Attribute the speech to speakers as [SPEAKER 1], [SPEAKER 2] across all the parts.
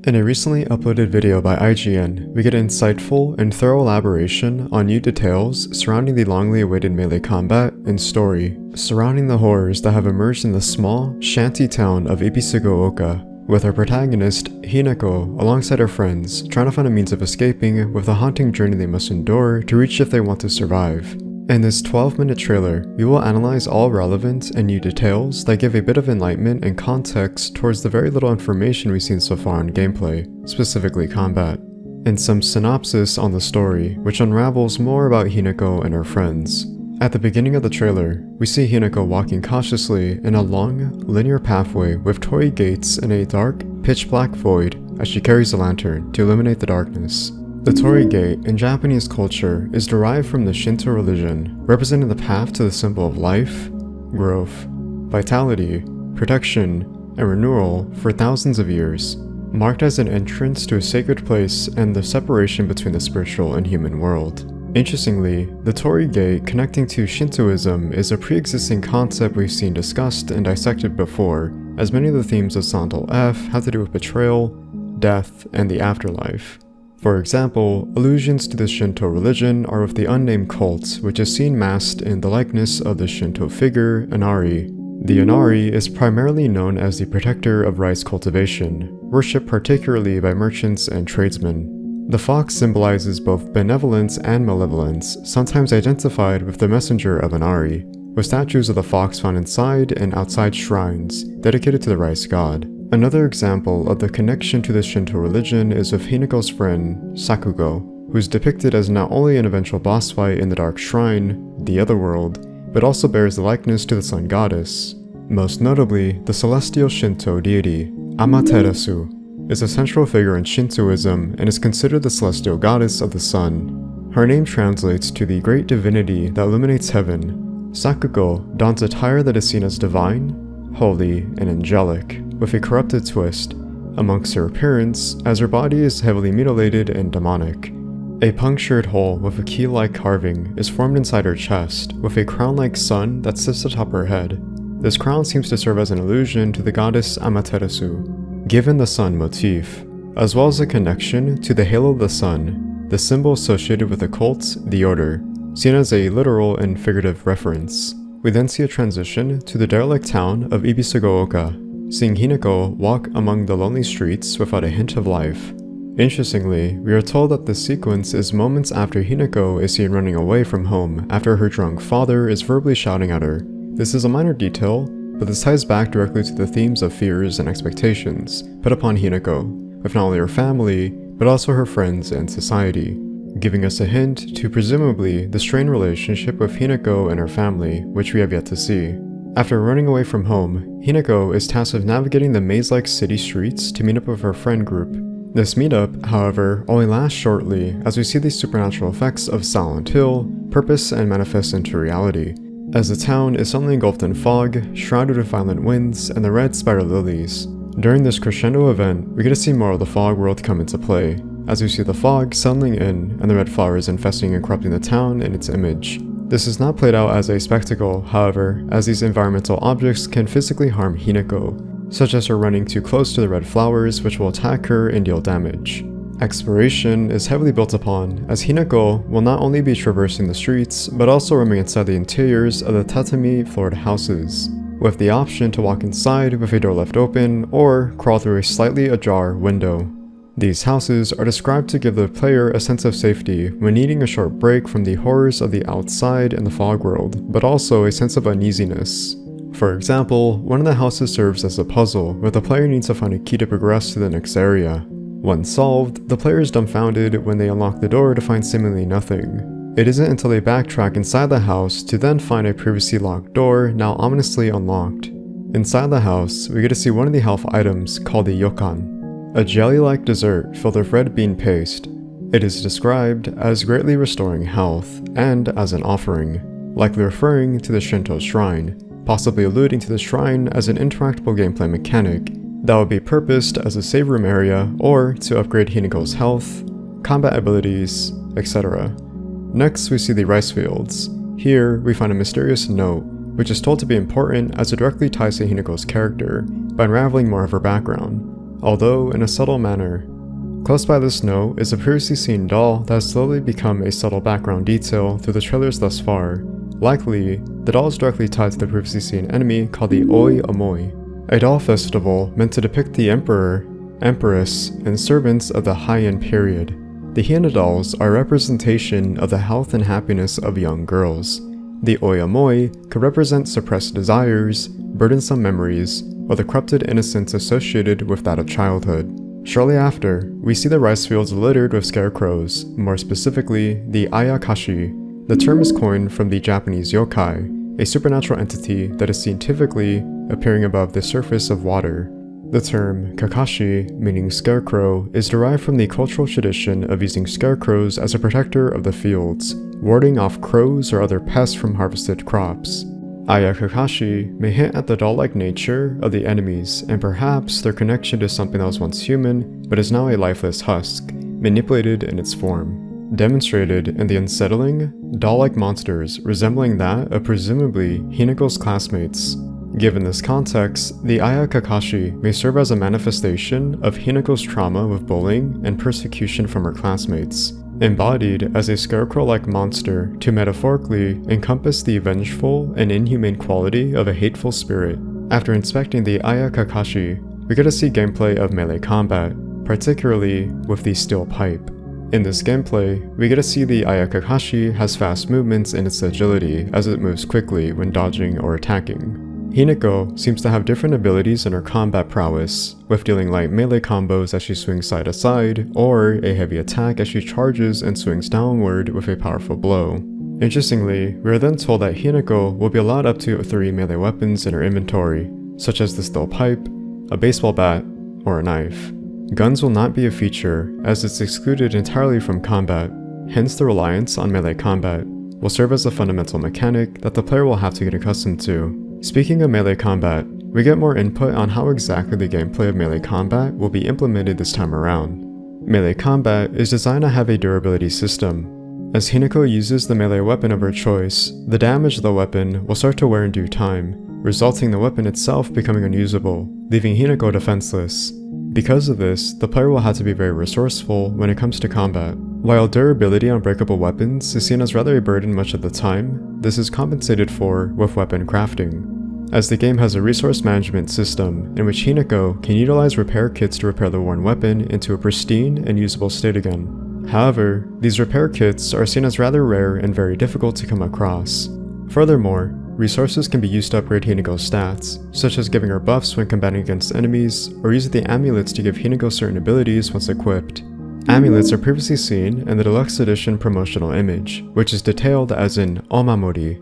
[SPEAKER 1] In a recently uploaded video by IGN, we get insightful and thorough elaboration on new details surrounding the longly awaited melee combat and story surrounding the horrors that have emerged in the small, shanty town of Ibisugo-oka, with our protagonist, Hinako, alongside her friends, trying to find a means of escaping with the haunting journey they must endure to reach if they want to survive. In this 12-minute trailer, we will analyze all relevant and new details that give a bit of enlightenment and context towards the very little information we've seen so far in gameplay, specifically combat, and some synopsis on the story, which unravels more about Hinako and her friends. At the beginning of the trailer, we see Hinako walking cautiously in a long, linear pathway with torii gates in a dark, pitch-black void as she carries a lantern to illuminate the darkness. The torii gate in Japanese culture is derived from the Shinto religion, representing the path to the symbol of life, growth, vitality, protection, and renewal for thousands of years, marked as an entrance to a sacred place and the separation between the spiritual and human world. Interestingly, the torii gate connecting to Shintoism is a pre-existing concept we've seen discussed and dissected before, as many of the themes of Silent Hill F have to do with betrayal, death, and the afterlife. For example, allusions to the Shinto religion are with the unnamed cult, which is seen masked in the likeness of the Shinto figure, Inari. The Inari is primarily known as the protector of rice cultivation, worshipped particularly by merchants and tradesmen. The fox symbolizes both benevolence and malevolence, sometimes identified with the messenger of Inari, with statues of the fox found inside and outside shrines dedicated to the rice god. Another example of the connection to the Shinto religion is with Hinako's friend, Sakugo, who is depicted as not only an eventual boss fight in the Dark Shrine, the Otherworld, but also bears the likeness to the sun goddess. Most notably, the celestial Shinto deity, Amaterasu, is a central figure in Shintoism and is considered the celestial goddess of the sun. Her name translates to the great divinity that illuminates heaven. Sakugo dons attire that is seen as divine, holy, and angelic, with a corrupted twist amongst her appearance, as her body is heavily mutilated and demonic. A punctured hole with a key-like carving is formed inside her chest, with a crown-like sun that sits atop her head. This crown seems to serve as an allusion to the goddess Amaterasu, given the sun motif, as well as a connection to the halo of the sun, the symbol associated with the cult, the Order, seen as a literal and figurative reference. We then see a transition to the derelict town of Ibisugo-oka, seeing Hinako walk among the lonely streets without a hint of life. Interestingly, we are told that this sequence is moments after Hinako is seen running away from home after her drunk father is verbally shouting at her. This is a minor detail, but this ties back directly to the themes of fears and expectations put upon Hinako, with not only her family, but also her friends and society, giving us a hint to presumably the strained relationship with Hinako and her family, which we have yet to see. After running away from home, Hinako is tasked with navigating the maze-like city streets to meet up with her friend group. This meetup, however, only lasts shortly as we see the supernatural effects of Silent Hill purpose and manifest into reality, as the town is suddenly engulfed in fog, shrouded with violent winds and the red spider lilies. During this crescendo event, we get to see more of the fog world come into play, as we see the fog settling in and the red flowers infesting and corrupting the town in its image. This is not played out as a spectacle, however, as these environmental objects can physically harm Hinako, such as her running too close to the red flowers which will attack her and deal damage. Exploration is heavily built upon, as Hinako will not only be traversing the streets, but also roaming inside the interiors of the tatami-floored houses, with the option to walk inside with a door left open or crawl through a slightly ajar window. These houses are described to give the player a sense of safety when needing a short break from the horrors of the outside and the fog world, but also a sense of uneasiness. For example, one of the houses serves as a puzzle where the player needs to find a key to progress to the next area. Once solved, the player is dumbfounded when they unlock the door to find seemingly nothing. It isn't until they backtrack inside the house to then find a previously locked door now ominously unlocked. Inside the house, we get to see one of the health items called the yokan, a jelly-like dessert filled with red bean paste. It is described as greatly restoring health, and as an offering, likely referring to the Shinto shrine, possibly alluding to the shrine as an interactable gameplay mechanic that would be purposed as a save room area or to upgrade Hinako's health, combat abilities, etc. Next, we see the rice fields. Here, we find a mysterious note, which is told to be important as it directly ties to Hinako's character by unraveling more of her background. although in a subtle manner. Close by this note is a previously seen doll that has slowly become a subtle background detail through the trailers thus far. Likely, the doll is directly tied to the previously seen enemy called the Oi Amoi, a doll festival meant to depict the emperor, empress, and servants of the Heian period. The Hina dolls are a representation of the health and happiness of young girls. The Oi Amoi could represent suppressed desires, burdensome memories, or the corrupted innocence associated with that of childhood. Shortly after, we see the rice fields littered with scarecrows, more specifically, the Ayakashi. The term is coined from the Japanese yokai, a supernatural entity that is seen typically appearing above the surface of water. The term Kakashi, meaning scarecrow, is derived from the cultural tradition of using scarecrows as a protector of the fields, warding off crows or other pests from harvested crops. Ayakakashi may hint at the doll-like nature of the enemies and perhaps their connection to something that was once human but is now a lifeless husk, manipulated in its form, demonstrated in the unsettling, doll-like monsters resembling that of presumably Hinako's classmates. Given this context, the Ayakakashi may serve as a manifestation of Hinako's trauma with bullying and persecution from her classmates, embodied as a scarecrow-like monster to metaphorically encompass the vengeful and inhumane quality of a hateful spirit. After inspecting the Ayakakashi, we get to see gameplay of melee combat, particularly with the steel pipe. In this gameplay, we get to see the Ayakakashi has fast movements in its agility as it moves quickly when dodging or attacking. Hinako seems to have different abilities in her combat prowess, with dealing light melee combos as she swings side to side, or a heavy attack as she charges and swings downward with a powerful blow. Interestingly, we are then told that Hinako will be allowed up to 3 melee weapons in her inventory, such as the steel pipe, a baseball bat, or a knife. Guns will not be a feature, as it's excluded entirely from combat, hence the reliance on melee combat will serve as a fundamental mechanic that the player will have to get accustomed to. Speaking of melee combat, we get more input on how exactly the gameplay of melee combat will be implemented this time around. Melee combat is designed to have a durability system. As Hinako uses the melee weapon of her choice, the damage of the weapon will start to wear in due time, resulting in the weapon itself becoming unusable, leaving Hinako defenseless. Because of this, the player will have to be very resourceful when it comes to combat. While durability on breakable weapons is seen as rather a burden much of the time, this is compensated for with weapon crafting, as the game has a resource management system in which Hinako can utilize repair kits to repair the worn weapon into a pristine and usable state again. However, these repair kits are seen as rather rare and very difficult to come across. Furthermore, resources can be used to upgrade Hinako's stats, such as giving her buffs when combating against enemies, or using the amulets to give Hinako certain abilities once equipped. Amulets are previously seen in the Deluxe Edition promotional image, which is detailed as in omamori.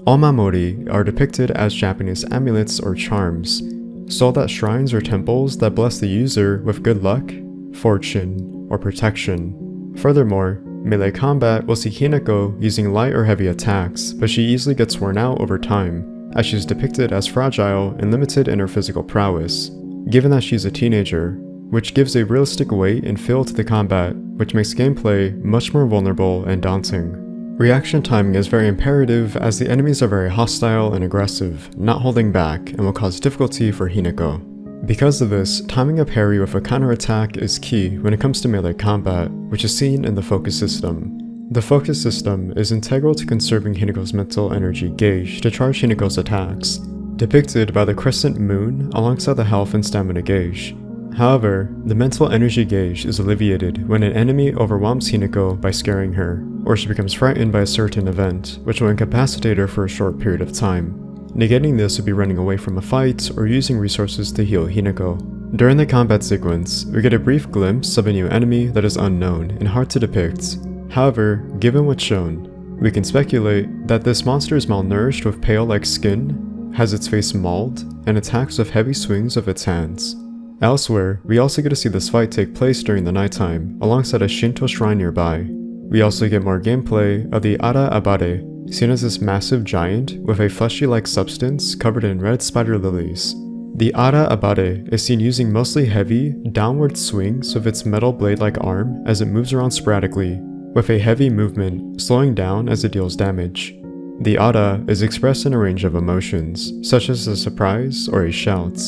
[SPEAKER 1] Omamori are depicted as Japanese amulets or charms, sold at shrines or temples that bless the user with good luck, fortune, or protection. Furthermore, melee combat will see Hinako using light or heavy attacks, but she easily gets worn out over time, as she is depicted as fragile and limited in her physical prowess, given that she is a teenager, which gives a realistic weight and feel to the combat, which makes gameplay much more vulnerable and daunting. Reaction timing is very imperative as the enemies are very hostile and aggressive, not holding back, and will cause difficulty for Hinako. Because of this, timing a parry with a counterattack is key when it comes to melee combat, which is seen in the focus system. The focus system is integral to conserving Hinako's mental energy gauge to charge Hinako's attacks, depicted by the crescent moon alongside the health and stamina gauge. However, the mental energy gauge is alleviated when an enemy overwhelms Hinako by scaring her, or she becomes frightened by a certain event, which will incapacitate her for a short period of time. Negating this would be running away from a fight or using resources to heal Hinako. During the combat sequence, we get a brief glimpse of a new enemy that is unknown and hard to depict. However, given what's shown, we can speculate that this monster is malnourished with pale-like skin, has its face mauled, and attacks with heavy swings of its hands. Elsewhere, we also get to see this fight take place during the nighttime, alongside a Shinto shrine nearby. We also get more gameplay of the Ara Abare, seen as this massive giant with a fleshy-like substance covered in red spider lilies. The Ara Abare is seen using mostly heavy, downward swings with its metal blade-like arm as it moves around sporadically, with a heavy movement slowing down as it deals damage. The Ara is expressed in a range of emotions, such as a surprise or a shout.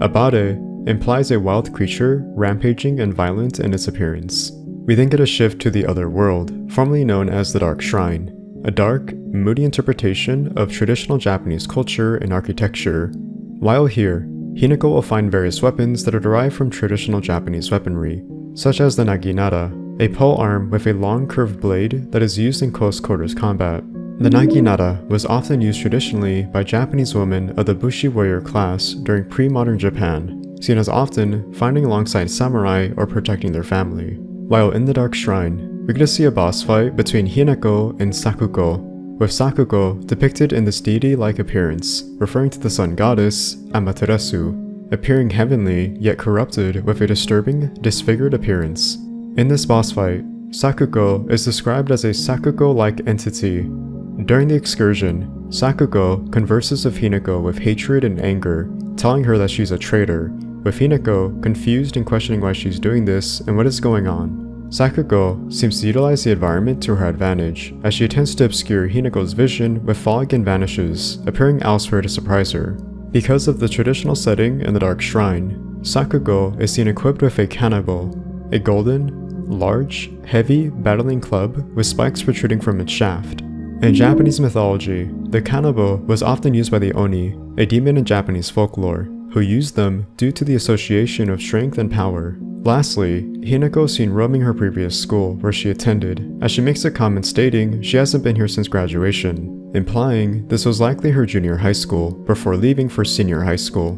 [SPEAKER 1] Abare implies a wild creature, rampaging and violent in its appearance. We then get a shift to the other world, formerly known as the Dark Shrine, a dark, moody interpretation of traditional Japanese culture and architecture. While here, Hinako will find various weapons that are derived from traditional Japanese weaponry, such as the naginata, a pole arm with a long curved blade that is used in close quarters combat. The naginata was often used traditionally by Japanese women of the Bushi warrior class during pre-modern Japan, seen as often fighting alongside samurai or protecting their family. While in the Dark Shrine, we get to see a boss fight between Hinako and Sakuko, with Sakuko depicted in this deity-like appearance, referring to the sun goddess, Amaterasu, appearing heavenly yet corrupted with a disturbing, disfigured appearance. In this boss fight, Sakuko is described as a Sakuko-like entity. During the excursion, Sakuko converses with Hinako with hatred and anger, telling her that she's a traitor, with Hinako confused and questioning why she's doing this and what is going on. Sakuko seems to utilize the environment to her advantage, as she attempts to obscure Hinako's vision with fog and vanishes, appearing elsewhere to surprise her. Because of the traditional setting in the Dark Shrine, Sakuko is seen equipped with a kanabo, a golden, large, heavy battling club with spikes protruding from its shaft. In Japanese mythology, the kanabo was often used by the Oni, a demon in Japanese folklore, who used them due to the association of strength and power. Lastly, Hinako is seen roaming her previous school where she attended, as she makes a comment stating she hasn't been here since graduation, implying this was likely her junior high school before leaving for senior high school.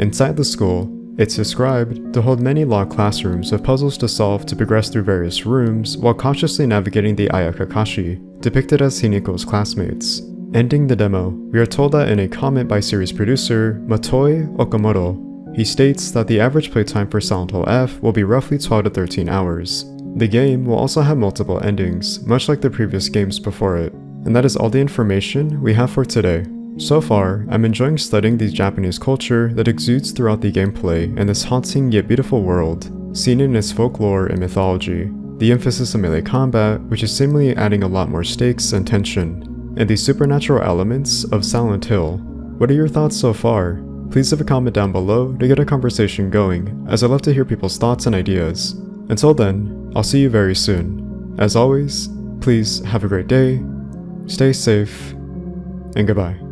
[SPEAKER 1] Inside the school, it's described to hold many log classrooms with puzzles to solve to progress through various rooms while cautiously navigating the Ayakakashi, depicted as Hinako's classmates. Ending the demo, we are told that in a comment by series producer Motoi Okamoto, he states that the average playtime for Silent Hill F will be roughly 12 to 13 hours. The game will also have multiple endings, much like the previous games before it. And that is all the information we have for today. So far, I'm enjoying studying the Japanese culture that exudes throughout the gameplay in this haunting yet beautiful world, seen in its folklore and mythology. The emphasis on melee combat, which is seemingly adding a lot more stakes and tension, and the supernatural elements of Silent Hill. What are your thoughts so far? Please leave a comment down below to get a conversation going, as I love to hear people's thoughts and ideas. Until then, I'll see you very soon. As always, please have a great day, stay safe, and goodbye.